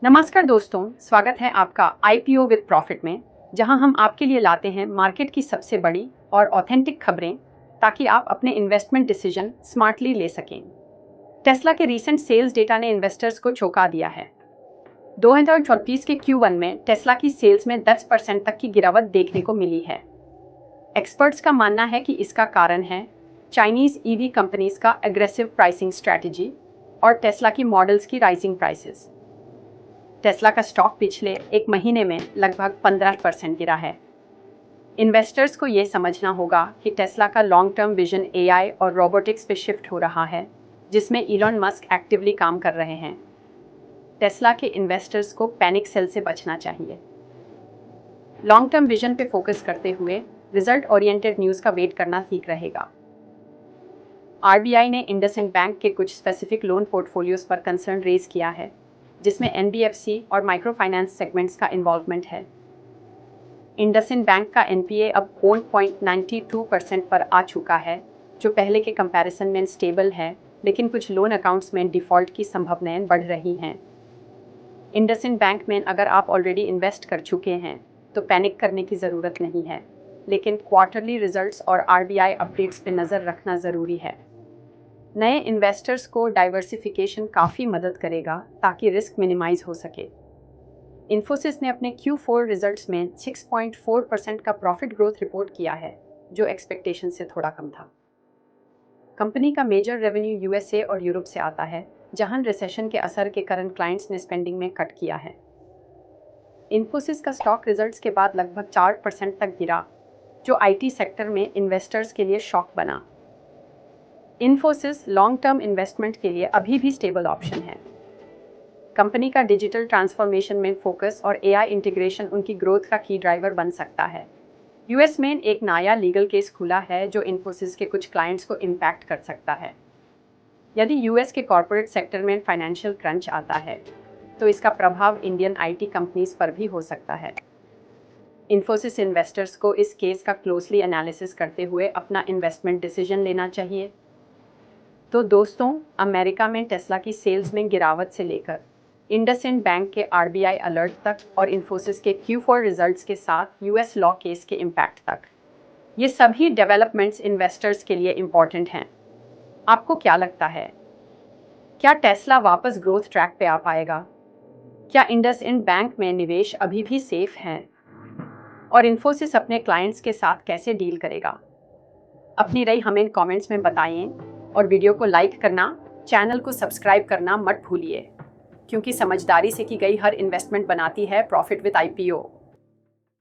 नमस्कार दोस्तों, स्वागत है आपका आईपीओ विद प्रॉफिट में, जहां हम आपके लिए लाते हैं मार्केट की सबसे बड़ी और ऑथेंटिक खबरें ताकि आप अपने इन्वेस्टमेंट डिसीजन स्मार्टली ले सकें। टेस्ला के रीसेंट सेल्स डेटा ने इन्वेस्टर्स को चौंका दिया है। 2024 के Q1 में टेस्ला की सेल्स में 10% तक की गिरावट देखने को मिली है। एक्सपर्ट्स का मानना है कि इसका कारण है चाइनीज ईवी कंपनीज का एग्रेसिव प्राइसिंग स्ट्रैटेजी और टेस्ला की मॉडल्स की राइजिंग प्राइसेस। टेस्ला का स्टॉक पिछले एक महीने में लगभग 15% गिरा है। इन्वेस्टर्स को ये समझना होगा कि टेस्ला का लॉन्ग टर्म विजन एआई और रोबोटिक्स पे शिफ्ट हो रहा है, जिसमें इलॉन मस्क एक्टिवली काम कर रहे हैं। टेस्ला के इन्वेस्टर्स को पैनिक सेल से बचना चाहिए। लॉन्ग टर्म विजन पे फोकस करते हुए रिजल्ट ओरिएंटेड न्यूज़ का वेट करना ठीक रहेगा। आरबीआई ने इंडसइंड बैंक के कुछ स्पेसिफिक लोन पोर्टफोलियोज पर कंसर्न रेज किया है, जिसमें एनबीएफसी और माइक्रो फाइनेंस सेगमेंट्स का इन्वॉल्वमेंट है। इंडसइंड बैंक का एनपीए अब 0.92% पर आ चुका है, जो पहले के कंपैरिजन में स्टेबल है, लेकिन कुछ लोन अकाउंट्स में डिफ़ॉल्ट की संभावनाएं बढ़ रही हैं। इंडसइंड बैंक में अगर आप ऑलरेडी इन्वेस्ट कर चुके हैं तो पैनिक करने की ज़रूरत नहीं है, लेकिन क्वार्टरली रिजल्ट्स और आरबीआई अपडेट्स पे नज़र रखना ज़रूरी है। नए इन्वेस्टर्स को डाइवर्सिफिकेशन काफ़ी मदद करेगा ताकि रिस्क मिनिमाइज हो सके। इन्फोसिस ने अपने Q4 रिजल्ट्स में 6.4% का प्रॉफिट ग्रोथ रिपोर्ट किया है, जो एक्सपेक्टेशन से थोड़ा कम था। कंपनी का मेजर रेवेन्यू यूएसए और यूरोप से आता है, जहां रिसेशन के असर के कारण क्लाइंट्स ने स्पेंडिंग में कट किया है। इन्फोसिस का स्टॉक रिजल्ट्स के बाद लगभग 4% तक गिरा, जो आईटी सेक्टर में इन्वेस्टर्स के लिए शॉक बना। इन्फोसिस लॉन्ग टर्म इन्वेस्टमेंट के लिए अभी भी स्टेबल ऑप्शन है। कंपनी का डिजिटल ट्रांसफॉर्मेशन में फोकस और एआई इंटीग्रेशन उनकी ग्रोथ का की ड्राइवर बन सकता है। यूएस में एक नया लीगल केस खुला है जो इन्फोसिस के कुछ क्लाइंट्स को इम्पैक्ट कर सकता है। यदि यूएस के कॉर्पोरेट सेक्टर में फाइनेंशियल क्रंच आता है, तो इसका प्रभाव इंडियन आईटी कंपनीज पर भी हो सकता है। इन्फोसिस इन्वेस्टर्स को इस केस का क्लोजली एनालिसिस करते हुए अपना इन्वेस्टमेंट डिसीजन लेना चाहिए। तो दोस्तों, अमेरिका में टेस्ला की सेल्स में गिरावट से लेकर इंडसइंड बैंक के आरबीआई अलर्ट तक और इन्फोसिस के Q4 रिजल्ट्स के साथ यूएस लॉ केस के इम्पैक्ट तक, ये सभी डेवलपमेंट्स इन्वेस्टर्स के लिए इम्पॉर्टेंट हैं। आपको क्या लगता है? क्या टेस्ला वापस ग्रोथ ट्रैक पे आ पाएगा? क्या इंडसइंड बैंक में निवेश अभी भी सेफ है? और इन्फोसिस अपने क्लाइंट्स के साथ कैसे डील करेगा? अपनी राय हमें कमेंट्स में बताएं और वीडियो को लाइक करना, चैनल को सब्सक्राइब करना मत भूलिए, क्योंकि समझदारी से की गई हर इन्वेस्टमेंट बनाती है प्रॉफिट विद आईपीओ।